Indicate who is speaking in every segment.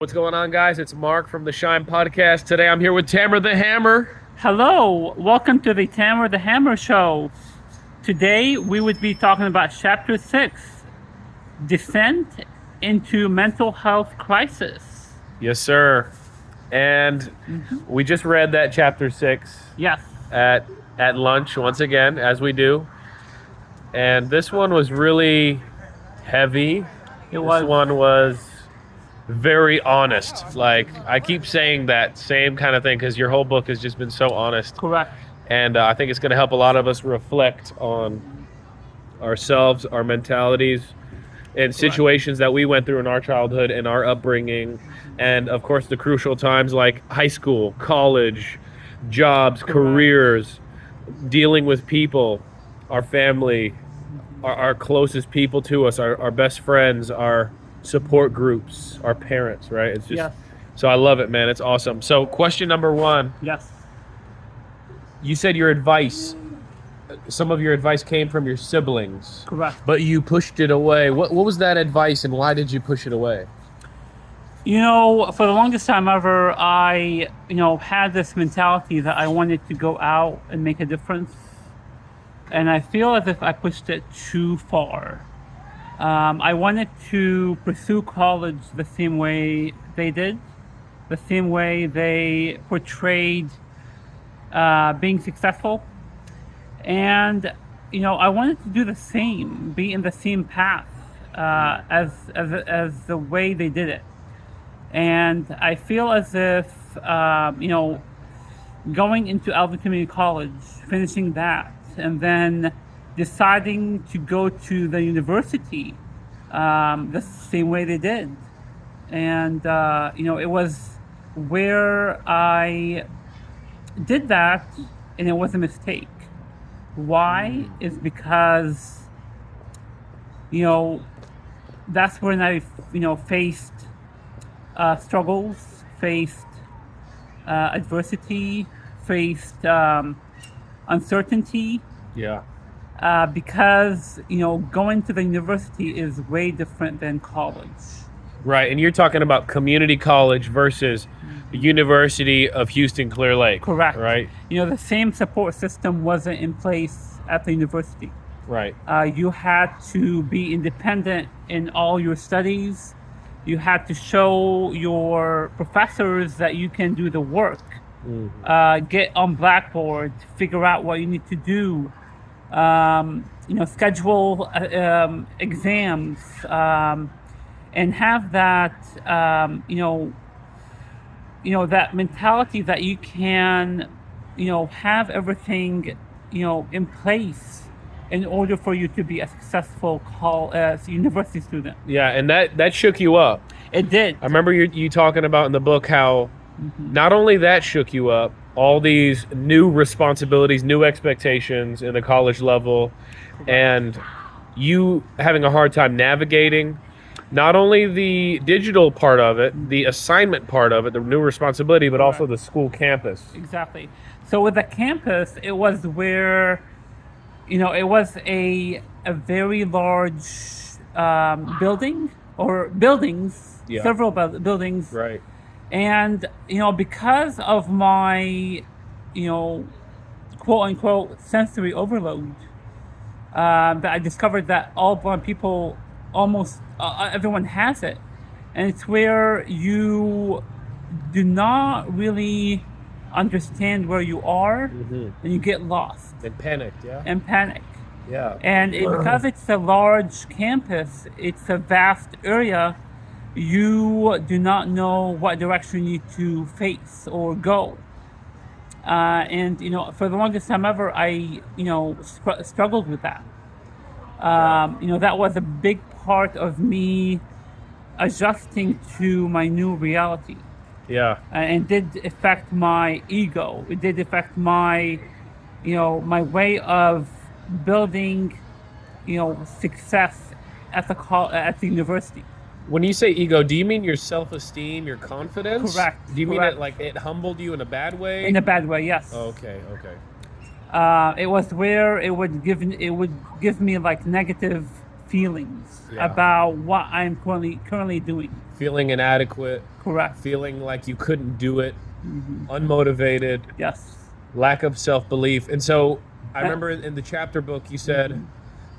Speaker 1: What's going on, guys? It's Mark from the Shine Podcast. Today I'm here with Tamara the Hammer.
Speaker 2: Hello, welcome to the Tamara the Hammer Show. Today we would be talking about Chapter 6, Descent into Mental Health Crisis.
Speaker 1: Yes, sir. And we just read that Chapter 6
Speaker 2: Yes.
Speaker 1: at lunch once again, as we do. And this one was really heavy. This one was very honest. Like, I keep saying that same kind of thing because your whole book has just been so honest.
Speaker 2: Correct.
Speaker 1: And I think it's going to help a lot of us reflect on ourselves, our mentalities, and situations that we went through in our childhood and our upbringing. And, of course, the crucial times like high school, college, jobs, careers, dealing with people, our family, our closest people to us, our best friends, our support groups, our parents, right? It's just so I love it, man. It's awesome. So question number one.
Speaker 2: Yes.
Speaker 1: You said some of your advice came from your siblings.
Speaker 2: Correct.
Speaker 1: But you pushed it away. What was that advice and why did you push it away?
Speaker 2: You know, for the longest time ever, I, had this mentality that I wanted to go out and make a difference. And I feel as if I pushed it too far. I wanted to pursue college the same way they did, the same way they portrayed being successful. And, I wanted to do the same, be in the same path as the way they did it. And I feel as if, going into Alvin Community College, finishing that, and then deciding to go to the university the same way they did. And, it was where I did that, and it was a mistake. Why? Is because, that's when I, faced struggles, faced adversity, faced uncertainty.
Speaker 1: Yeah.
Speaker 2: Because, going to the university is way different than college.
Speaker 1: Right, and you're talking about community college versus the University of Houston Clear Lake.
Speaker 2: Correct.
Speaker 1: Right?
Speaker 2: The same support system wasn't in place at the university.
Speaker 1: Right.
Speaker 2: You had to be independent in all your studies. You had to show your professors that you can do the work. Get on Blackboard, figure out what you need to do. Schedule exams, and have that, that mentality that you can, have everything, in place in order for you to be a successful university student.
Speaker 1: Yeah, and that shook you up.
Speaker 2: It did.
Speaker 1: I remember you talking about in the book how not only that shook you up, all these new responsibilities, new expectations in the college level, and you having a hard time navigating not only the digital part of it, the assignment part of it, the new responsibility, but also the school campus.
Speaker 2: Exactly. So with the campus, it was where, it was a very large building or buildings, several buildings.
Speaker 1: Right.
Speaker 2: And, because of my, quote unquote sensory overload, that I discovered that all blind people, almost everyone has it. And it's where you do not really understand where you are, and you get lost.
Speaker 1: And panicked, yeah?
Speaker 2: And panic.
Speaker 1: Yeah.
Speaker 2: And because it's a large campus, it's a vast area, you do not know what direction you need to face or go. And, for the longest time ever, I, struggled with that. That was a big part of me adjusting to my new reality.
Speaker 1: Yeah.
Speaker 2: And did affect my ego. It did affect my, my way of building, success at the university.
Speaker 1: When you say ego, do you mean your self-esteem, your confidence?
Speaker 2: Correct.
Speaker 1: Do you mean it like it humbled you in a bad way?
Speaker 2: In a bad way, yes.
Speaker 1: Oh, okay.
Speaker 2: It was where it would give me like negative feelings
Speaker 1: Yeah.
Speaker 2: about what I'm currently doing.
Speaker 1: Feeling inadequate,
Speaker 2: Correct.
Speaker 1: feeling like you couldn't do it, unmotivated,
Speaker 2: Yes.
Speaker 1: lack of self-belief. And so I
Speaker 2: Uh,
Speaker 1: remember in the chapter book you said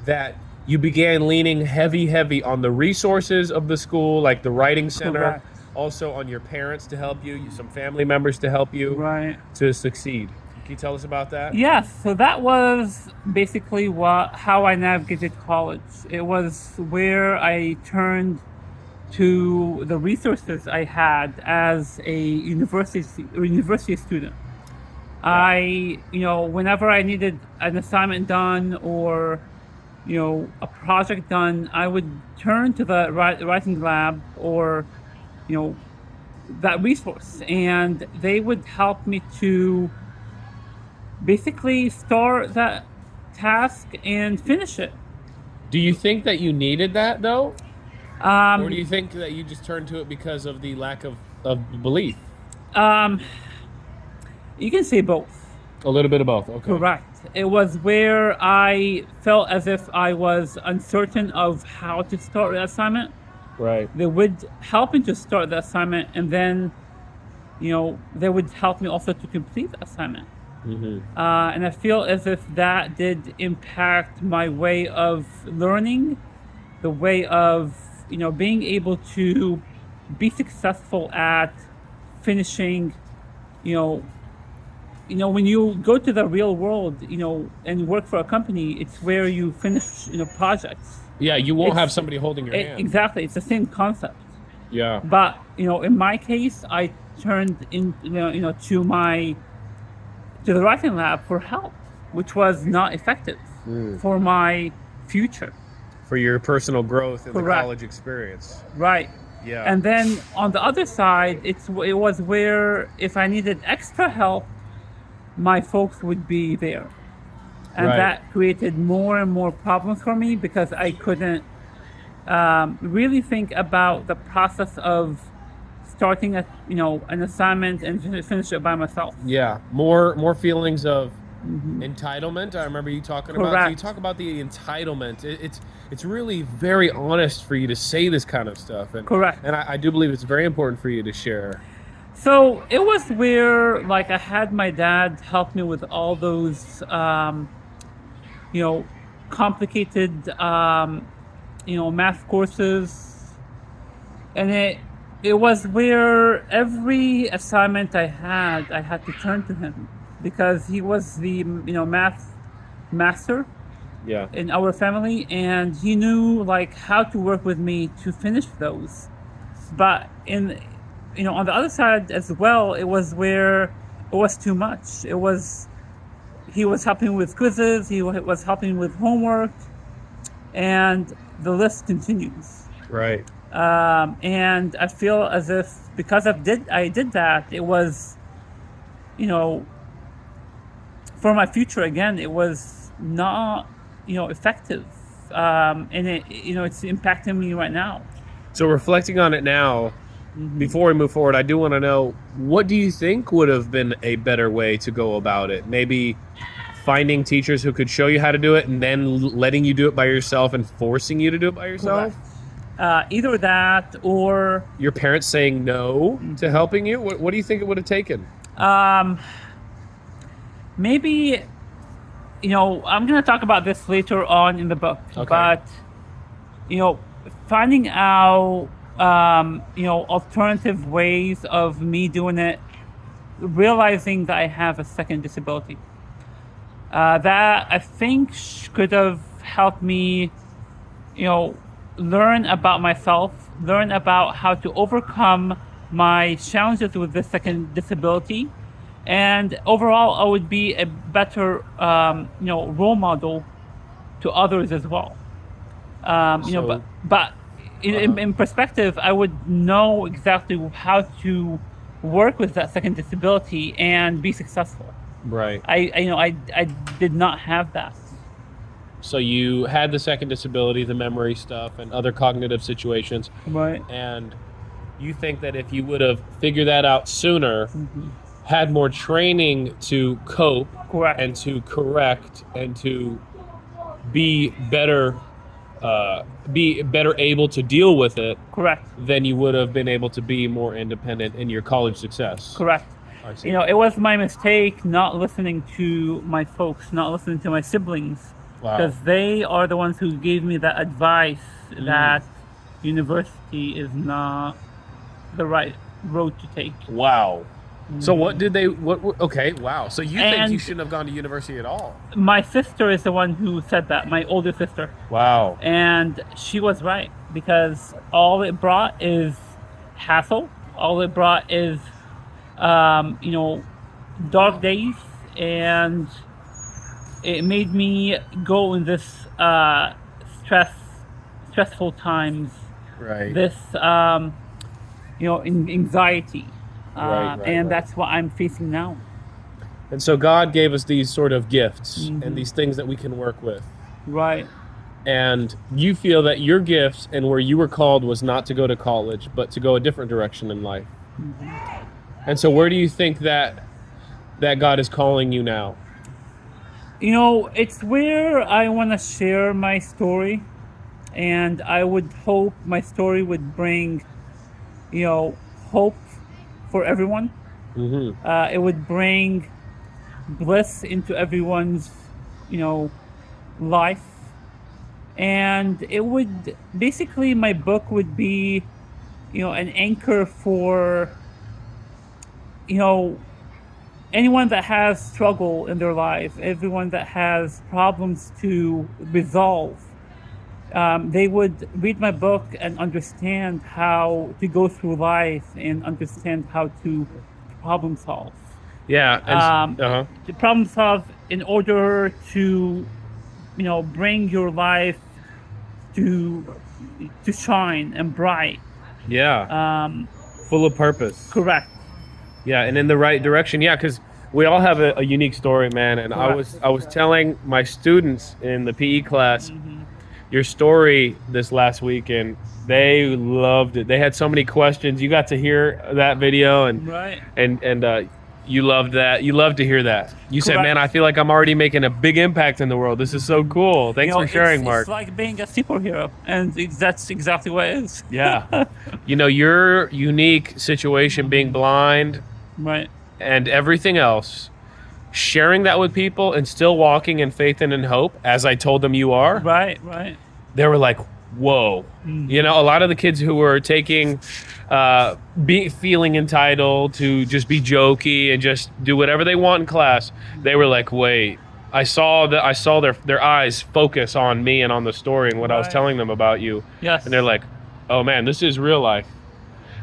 Speaker 1: that you began leaning heavy on the resources of the school, like the writing center,
Speaker 2: Correct.
Speaker 1: also on your parents to help you, some family members to help you
Speaker 2: Right.
Speaker 1: to succeed. Can you tell us about that?
Speaker 2: Yes, so that was basically how I navigated college. It was where I turned to the resources I had as a university student. I, whenever I needed an assignment done or, a project done, I would turn to the writing lab or, that resource, and they would help me to basically start that task and finish it.
Speaker 1: Do you think that you needed that though?
Speaker 2: Um,
Speaker 1: Or do you think that you just turned to it because of the lack of belief?
Speaker 2: you can say both.
Speaker 1: A little bit of both. Okay.
Speaker 2: Correct. It was where I felt as if I was uncertain of how to start the assignment.
Speaker 1: Right.
Speaker 2: They would help me to start the assignment, and then, they would help me also to complete the assignment. And I feel as if that did impact my way of learning, the way of, being able to be successful at finishing, when you go to the real world, and work for a company, it's where you finish, projects.
Speaker 1: Yeah, you won't
Speaker 2: It's-
Speaker 1: have somebody holding your hand.
Speaker 2: Exactly. It's the same concept.
Speaker 1: Yeah.
Speaker 2: But, in my case, I turned to the writing lab for help, which was not effective for my future.
Speaker 1: For your personal growth and the
Speaker 2: Correct.
Speaker 1: college experience.
Speaker 2: Right.
Speaker 1: Yeah.
Speaker 2: And then on the other side, it was where if I needed extra help, my folks would be there. And
Speaker 1: Right.
Speaker 2: that created more and more problems for me because I couldn't really think about the process of starting an assignment and finish it by myself.
Speaker 1: Yeah, more feelings of entitlement. I remember you talking about.
Speaker 2: Correct.
Speaker 1: Can you talk about the entitlement? It's really very honest for you to say this kind of stuff, and
Speaker 2: Correct.
Speaker 1: And I do believe it's very important for you to share.
Speaker 2: So it was where, I had my dad help me with all those, complicated, math courses, and it was where every assignment I had to turn to him because he was the, math master
Speaker 1: Yeah.
Speaker 2: in our family, and he knew how to work with me to finish those. But on the other side as well, it was where it was too much. He was helping with quizzes, he was helping with homework, and the list continues.
Speaker 1: Right.
Speaker 2: And I feel as if because I did that, it was, for my future again, it was not, effective. And it's impacting me right now.
Speaker 1: So reflecting on it now, before we move forward, I do want to know, what do you think would have been a better way to go about it? Maybe finding teachers who could show you how to do it and then letting you do it by yourself and forcing you to do it by yourself?
Speaker 2: Either that or
Speaker 1: Your parents saying no to helping you? What do you think it would have taken?
Speaker 2: maybe, I'm going to talk about this later on in the book.
Speaker 1: Okay.
Speaker 2: But, finding out, alternative ways of me doing it, realizing that I have a second disability. That I think could have helped me, learn about myself, learn about how to overcome my challenges with the second disability, and overall, I would be a better, role model to others as well.
Speaker 1: So-
Speaker 2: But in perspective, I would know exactly how to work with that second disability and be successful.
Speaker 1: Right.
Speaker 2: I did not have that.
Speaker 1: So you had the second disability, the memory stuff, and other cognitive situations.
Speaker 2: Right.
Speaker 1: And you think that if you would have figured that out sooner, had more training to cope
Speaker 2: Correct.
Speaker 1: and to correct and to be better be better able to deal with it,
Speaker 2: Correct.
Speaker 1: then you would have been able to be more independent in your college success.
Speaker 2: Correct.
Speaker 1: I see.
Speaker 2: You know, it was my mistake not listening to my folks, not listening to my siblings,
Speaker 1: Wow.
Speaker 2: because they are the ones who gave me that advice that university is not the right road to take.
Speaker 1: Wow. So what did they? Okay. Wow. So you think you
Speaker 2: And-
Speaker 1: shouldn't have gone to university at all?
Speaker 2: My sister is the one who said that, my older sister.
Speaker 1: Wow.
Speaker 2: And she was right, because all it brought is hassle. All it brought is, you know, dark days, and it made me go in this stressful times.
Speaker 1: Right.
Speaker 2: This, you know, anxiety,
Speaker 1: Right,
Speaker 2: and that's what I'm facing now.
Speaker 1: And so God gave us these sort of gifts
Speaker 2: Mhm.
Speaker 1: and these things that we can work with.
Speaker 2: Right.
Speaker 1: And you feel that your gifts and where you were called was not to go to college, but to go a different direction in life. And so where do you think that God is calling you now?
Speaker 2: You know, it's where I want to share my story, and I would hope my story would bring, you know, hope for everyone.
Speaker 1: Mm-hmm.
Speaker 2: It would bring bliss into everyone's, you know, life. And it would basically, my book would be, you know, an anchor for, you know, anyone that has struggle in their life, everyone that has problems to resolve. They would read my book and understand how to go through life and understand how to problem solve.
Speaker 1: Yeah. And,
Speaker 2: To problem solve in order to, you know, bring your life to shine and bright.
Speaker 1: Yeah. Full of purpose.
Speaker 2: Correct.
Speaker 1: Yeah, and in the right direction. Yeah, because we all have a unique story, man. And
Speaker 2: Correct.
Speaker 1: I was telling my students in the PE class your story this last week, and they loved it. They had so many questions. You got to hear that video, and
Speaker 2: Right.
Speaker 1: you loved that. You loved to hear that. You said,
Speaker 2: Correct.
Speaker 1: "Man, I feel like I'm already making a big impact in the world. This is so cool. Thanks
Speaker 2: You know,
Speaker 1: for sharing,
Speaker 2: it's,
Speaker 1: Mark."
Speaker 2: It's like being a superhero, and that's exactly what it is.
Speaker 1: Yeah. You know, your unique situation, being blind
Speaker 2: Right.
Speaker 1: and everything else, sharing that with people and still walking in faith and in hope, as I told them you are,
Speaker 2: Right. Right.
Speaker 1: they were like, whoa. You know, a lot of the kids who were taking, feeling entitled to just be jokey and just do whatever they want in class, they were like, wait, I saw their eyes focus on me and on the story and what I was
Speaker 2: Right.
Speaker 1: telling them about you.
Speaker 2: Yes.
Speaker 1: And they're like, oh man, this is real life.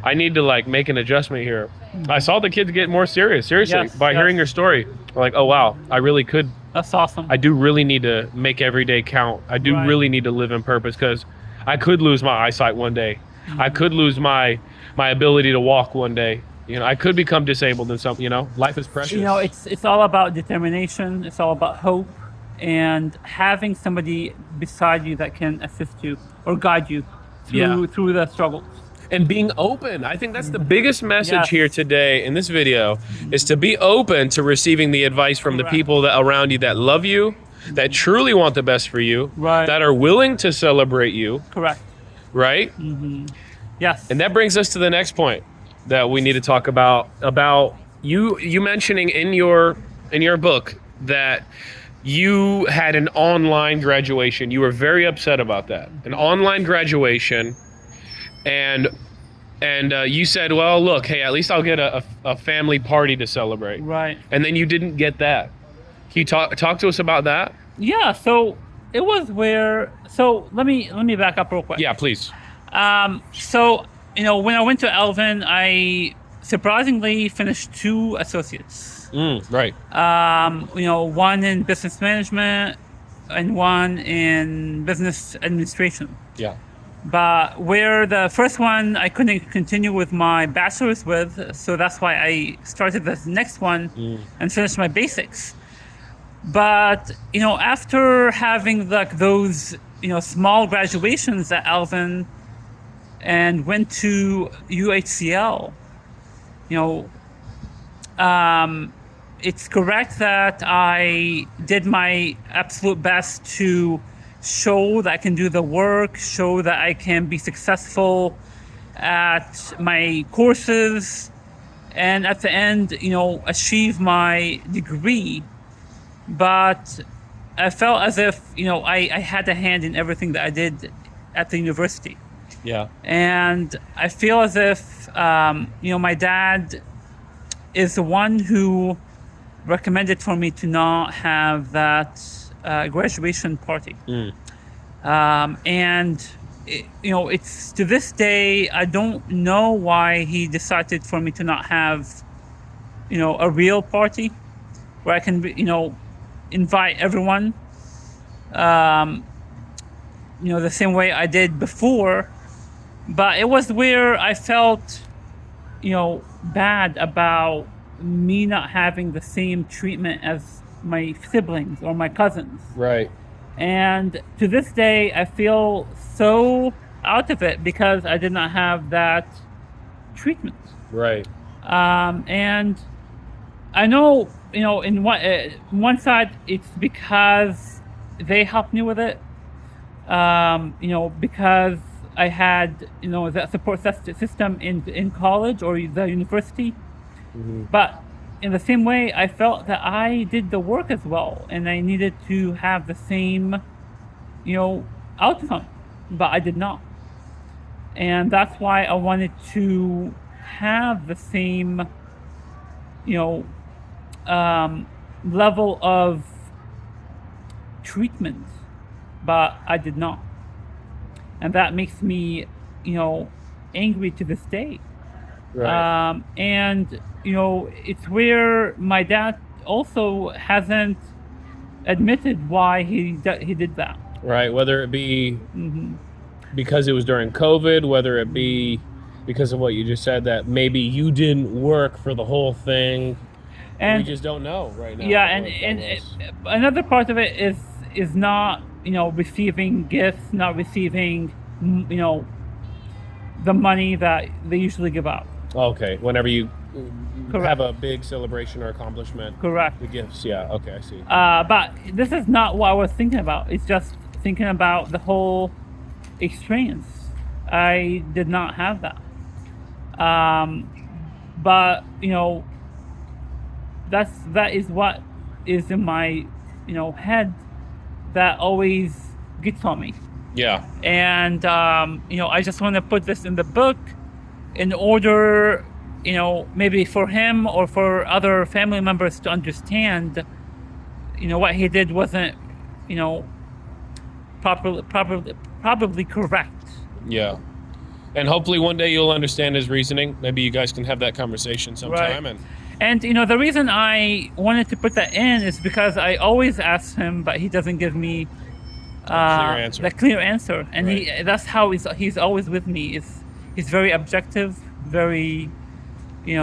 Speaker 1: I need to like make an adjustment here. I saw the kids get more seriously
Speaker 2: Yes,
Speaker 1: by
Speaker 2: yes.
Speaker 1: hearing your story. Like, oh wow, I really could.
Speaker 2: That's awesome.
Speaker 1: I do really need to make every day count. I do
Speaker 2: Right.
Speaker 1: really need to live in purpose, because I could lose my eyesight one day. I could lose my ability to walk one day. You know, I could become disabled in some. You know, life is precious.
Speaker 2: You know, it's all about determination. It's all about hope, and having somebody beside you that can assist you or guide you through the struggles.
Speaker 1: And being open. I think that's the biggest message
Speaker 2: Yes.
Speaker 1: here today in this video, is to be open to receiving the advice from the
Speaker 2: Correct.
Speaker 1: people that around you that love you, that truly want the best for you,
Speaker 2: Right.
Speaker 1: that are willing to celebrate you,
Speaker 2: Correct.
Speaker 1: right?
Speaker 2: Yes.
Speaker 1: And that brings us to the next point that we need to talk about you mentioning in your book that you had an online graduation. You were very upset about that. An online graduation. And you said, well, look, hey, at least I'll get a family party to celebrate.
Speaker 2: Right.
Speaker 1: And then you didn't get that. Can you talk to us about that?
Speaker 2: Yeah. So it was where. So let me back up real quick.
Speaker 1: Yeah, please.
Speaker 2: So you know, when I went to Alvin, I surprisingly finished 2 associates.
Speaker 1: Right.
Speaker 2: You know, one in business management and one in business administration.
Speaker 1: Yeah.
Speaker 2: But where the first one I couldn't continue with my bachelor's with, so that's why I started the next one and finished my basics. But you know, after having like those, you know, small graduations at Alvin and went to UHCL, you know, it's correct that I did my absolute best to show that I can do the work, show that I can be successful at my courses, and at the end, achieve my degree. But I felt as if, I had a hand in everything that I did at the university.
Speaker 1: Yeah.
Speaker 2: And I feel as if, my dad is the one who recommended for me to not have that graduation party. And it's to this day, I don't know why he decided for me to not have, a real party where I can, invite everyone, the same way I did before. But it was where I felt, bad about me not having the same treatment as my siblings or my cousins.
Speaker 1: Right.
Speaker 2: And to this day, I feel so out of it because I did not have that treatment.
Speaker 1: Right.
Speaker 2: And I know, in one side, it's because they helped me with it. Because I had, that support system in college or the university. But in the same way, I felt that I did the work as well, and I needed to have the same, outcome, but I did not. And that's why I wanted to have the same, level of treatment, but I did not. And that makes me, angry to this day.
Speaker 1: Right.
Speaker 2: And it's where my dad also hasn't admitted why he did that.
Speaker 1: Right. Whether it be because it was during COVID, whether it be because of what you just said, that maybe you didn't work for the whole thing.
Speaker 2: And
Speaker 1: we just don't know right now.
Speaker 2: Yeah, and another part of it is not, receiving gifts, not receiving, the money that they usually give out.
Speaker 1: Okay. Whenever you
Speaker 2: Correct.
Speaker 1: have a big celebration or accomplishment.
Speaker 2: Correct.
Speaker 1: The gifts. Yeah. Okay. I see.
Speaker 2: But this is not what I was thinking about. It's just thinking about the whole experience. I did not have that. But that is what is in my head that always gets on me.
Speaker 1: Yeah.
Speaker 2: And I just want to put this in the book in order, maybe for him or for other family members to understand, what he did wasn't, probably correct.
Speaker 1: Yeah. And hopefully one day you'll understand his reasoning. Maybe you guys can have that conversation sometime.
Speaker 2: Right. And the reason I wanted to put that in is because I always ask him, but he doesn't give me the clear answer. And
Speaker 1: Right.
Speaker 2: that's how he's always with me. He's very objective, very, he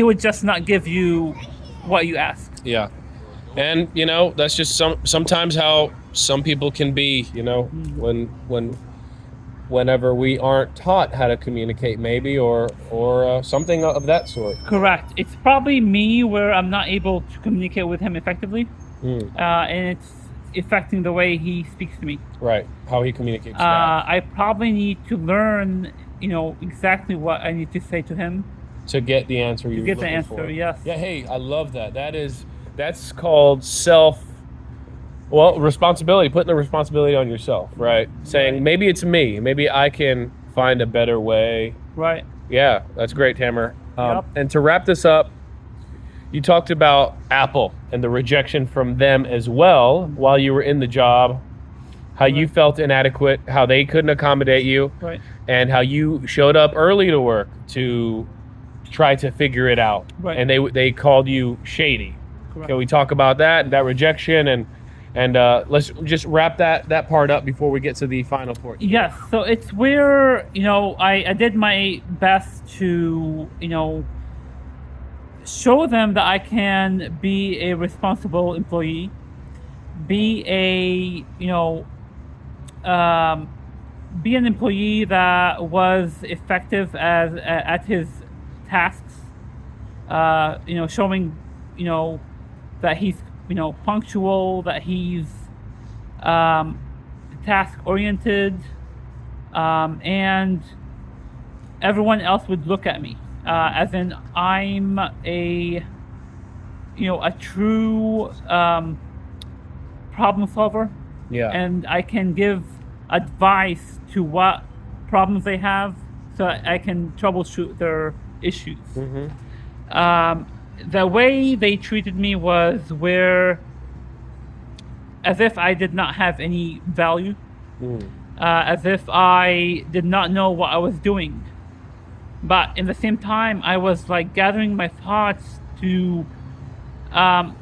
Speaker 2: would just not give you what you ask.
Speaker 1: Yeah. And that's just sometimes how some people can be, whenever we aren't taught how to communicate, maybe, or something of that sort.
Speaker 2: Correct. It's probably me where I'm not able to communicate with him effectively, and it's affecting the way he speaks to me.
Speaker 1: Right. How he communicates. Back.
Speaker 2: I probably need to learn, exactly what I need to say to him
Speaker 1: to get the answer you're
Speaker 2: to get the
Speaker 1: looking
Speaker 2: answer.
Speaker 1: for.
Speaker 2: Yes.
Speaker 1: Yeah. Hey, I love that. That's called responsibility, putting the responsibility on yourself, right? Saying, maybe it's me. Maybe I can find a better way.
Speaker 2: Right.
Speaker 1: Yeah, that's great, Tamer.
Speaker 2: Yep.
Speaker 1: And to wrap this up, you talked about Apple and the rejection from them as well while you were in the job, how you felt inadequate, how they couldn't accommodate you,
Speaker 2: Right.
Speaker 1: and how you showed up early to work to try to figure it out.
Speaker 2: Right.
Speaker 1: And they called you shady.
Speaker 2: Correct.
Speaker 1: Can we talk about that rejection and let's just wrap that part up before we get to the final part.
Speaker 2: Yes. So it's where I did my best to show them that I can be a responsible employee, be be an employee that was effective at his tasks. Showing that he's punctual, that he's task oriented, and everyone else would look at me as in I'm a true problem solver,
Speaker 1: Yeah.
Speaker 2: and I can give advice to what problems they have, so I can troubleshoot their issues. The way they treated me was as if I did not have any value, as if I did not know what I was doing. But in the same time, I was like gathering my thoughts to have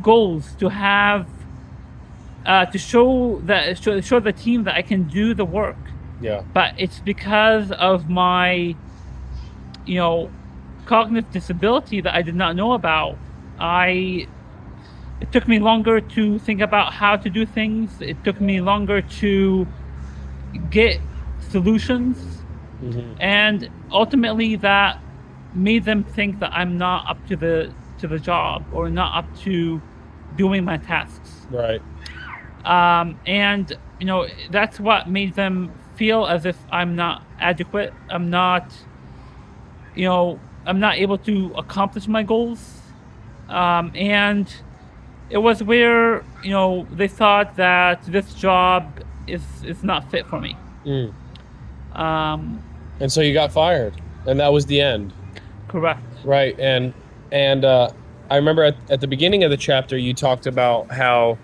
Speaker 2: goals, to have to show the team that I can do the work.
Speaker 1: Yeah.
Speaker 2: But it's because of my cognitive disability that I did not know about. It took me longer to think about how to do things. It took me longer to get solutions. And ultimately that made them think that I'm not up to the job, or not up to doing my tasks.
Speaker 1: Right.
Speaker 2: And that's what made them feel as if I'm not adequate. I'm not able to accomplish my goals. And it was where they thought that this job is not fit for me.
Speaker 1: And so you got fired, and that was the end.
Speaker 2: Correct.
Speaker 1: Right. And I remember at the beginning of the chapter, you talked about how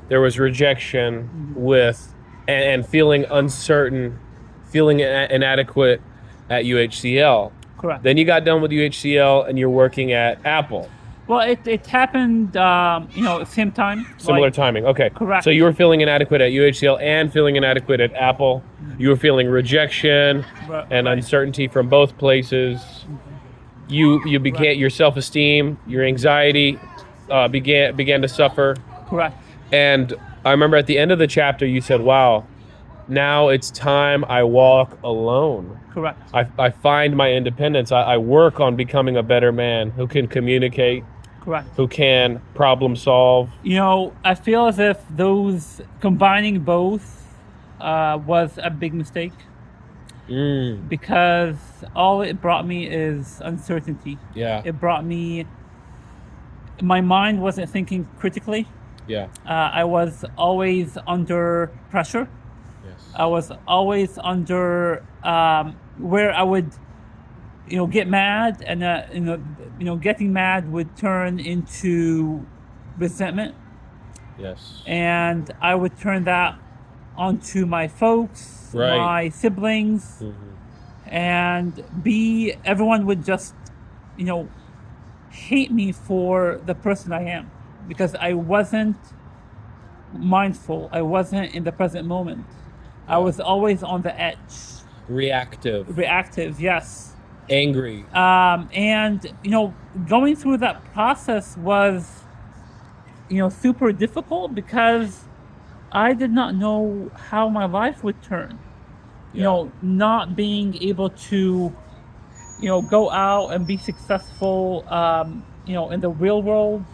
Speaker 1: there was rejection with and feeling uncertain, feeling inadequate at UHCL.
Speaker 2: Correct.
Speaker 1: Then you got done with UHCL and you're working at Apple.
Speaker 2: Well, it happened, same time.
Speaker 1: Similar timing. Okay.
Speaker 2: Correct.
Speaker 1: So you were feeling inadequate at UHCL and feeling inadequate at Apple. You were feeling rejection and uncertainty from both places. You began your self-esteem, your anxiety began to suffer.
Speaker 2: Correct.
Speaker 1: And I remember at the end of the chapter, you said, "Wow, now it's time I walk alone."
Speaker 2: Correct.
Speaker 1: I find my independence. I work on becoming a better man who can communicate.
Speaker 2: Correct.
Speaker 1: Who can problem solve.
Speaker 2: I feel as if combining both was a big mistake. Because all it brought me is uncertainty.
Speaker 1: Yeah.
Speaker 2: It brought me, my mind wasn't thinking critically.
Speaker 1: Yeah.
Speaker 2: I was always under pressure.
Speaker 1: Yes.
Speaker 2: I was always under where I would, get mad, and getting mad would turn into resentment.
Speaker 1: Yes.
Speaker 2: And I would turn that onto my folks, my siblings, and everyone would just, hate me for the person I am, because I wasn't mindful. I wasn't in the present moment. I was always on the edge. Reactive, yes.
Speaker 1: Angry.
Speaker 2: And going through that process was, super difficult, because I did not know how my life would turn. Not being able to, go out and be successful, in the real world,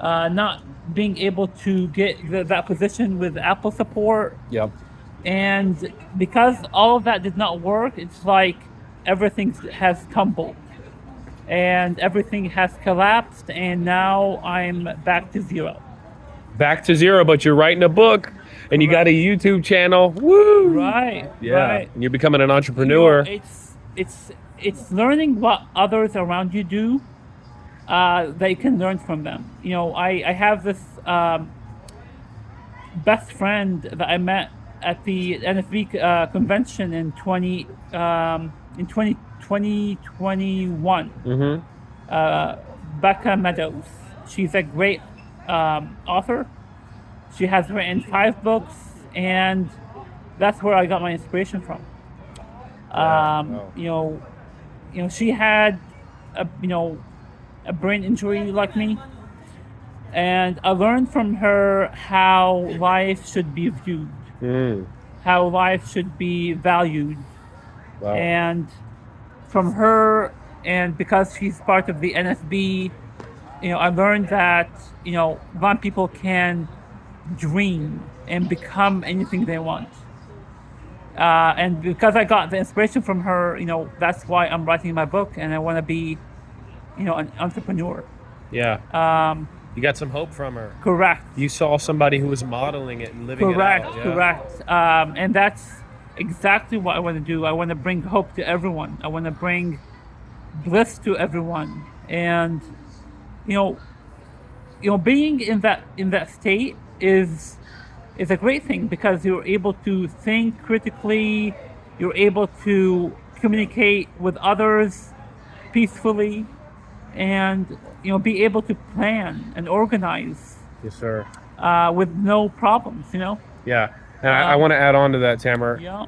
Speaker 2: not being able to get that position with Apple support.
Speaker 1: Yep.
Speaker 2: And because all of that did not work, it's like everything has tumbled and everything has collapsed, and now I'm back to zero.
Speaker 1: Back to zero, but you're writing a book and you got a YouTube channel. Woo!
Speaker 2: Right.
Speaker 1: Yeah.
Speaker 2: Right.
Speaker 1: And you're becoming an entrepreneur.
Speaker 2: It's learning what others around you do, that you can learn from them. I have this best friend that I met at the NFB convention in 2021. Becca Meadows. She's a great author. She has written 5 books, and that's where I got my inspiration from. She had a brain injury like me, and I learned from her how life should be viewed, how life should be valued.
Speaker 1: Wow.
Speaker 2: And from her, and because she's part of the NFB, I learned that blind people can dream and become anything they want. And because I got the inspiration from her, that's why I'm writing my book, and I want to be, an entrepreneur.
Speaker 1: Yeah.
Speaker 2: Um,
Speaker 1: You got some hope from her.
Speaker 2: correct.
Speaker 1: You saw somebody who was modeling it and living
Speaker 2: Correct.
Speaker 1: it out. Yeah?
Speaker 2: Correct. And that's exactly what I want to do. I want to bring hope to everyone. I want to bring bliss to everyone. And being in that state is a great thing, because you're able to think critically. You're able to communicate with others peacefully, and be able to plan and organize
Speaker 1: Yes, sir.
Speaker 2: with no problems.
Speaker 1: Yeah. And I want to add on to that, Tamara.
Speaker 2: Yeah.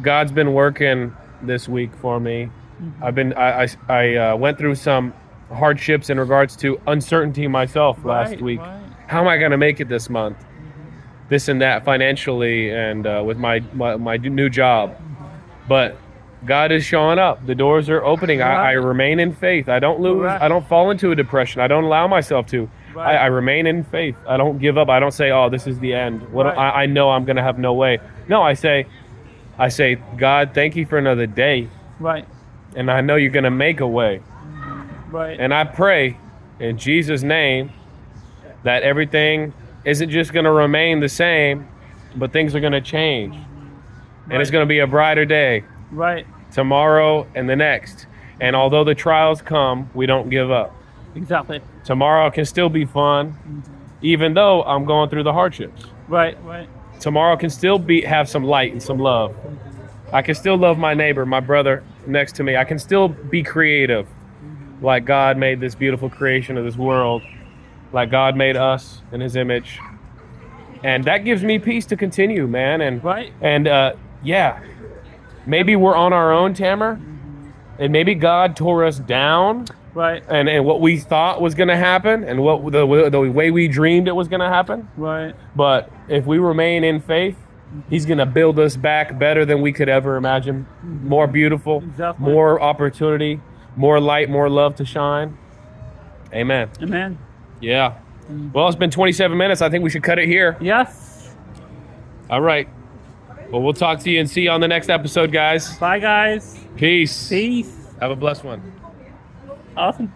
Speaker 1: God's been working this week for me.
Speaker 2: Mm-hmm.
Speaker 1: I went through some hardships in regards to uncertainty myself last week.
Speaker 2: Right.
Speaker 1: How am I going to make it this month? This and that financially, and with my new job. But God is showing up. The doors are opening. I remain in faith. I don't lose.
Speaker 2: Correct.
Speaker 1: I don't fall into a depression. I don't allow myself to.
Speaker 2: Right.
Speaker 1: I remain in faith. I don't give up. I don't say, "Oh, this is the end."
Speaker 2: Right.
Speaker 1: I know I'm going to have no way. No, I say, God, thank you for another day,
Speaker 2: Right.
Speaker 1: and I know you're going to make a way.
Speaker 2: Right.
Speaker 1: And I pray in Jesus' name that everything isn't just going to remain the same, but things are going to change. And it's going to be a brighter day
Speaker 2: Right.
Speaker 1: tomorrow and the next. And although the trials come, we don't give up.
Speaker 2: Exactly.
Speaker 1: Tomorrow can still be fun, even though I'm going through the hardships.
Speaker 2: Right.
Speaker 1: Tomorrow can still have some light and some love. I can still love my neighbor, my brother next to me. I can still be creative, like God made this beautiful creation of this world, like God made us in his image. And that gives me peace to continue, man. And yeah, maybe we're on our own, Tamer, and maybe God tore us down.
Speaker 2: Right.
Speaker 1: And what we thought was going to happen, and what the way we dreamed it was going to happen.
Speaker 2: Right.
Speaker 1: But if we remain in faith, he's going to build us back better than we could ever imagine. More beautiful,
Speaker 2: Exactly.
Speaker 1: more opportunity, more light, more love to shine. Amen.
Speaker 2: Amen.
Speaker 1: Yeah. Well, it's been 27 minutes. I think we should cut it here.
Speaker 2: Yes.
Speaker 1: All right. Well, we'll talk to you and see you on the next episode, guys.
Speaker 2: Bye, guys.
Speaker 1: Peace.
Speaker 2: Peace.
Speaker 1: Have a blessed one.
Speaker 2: Awesome.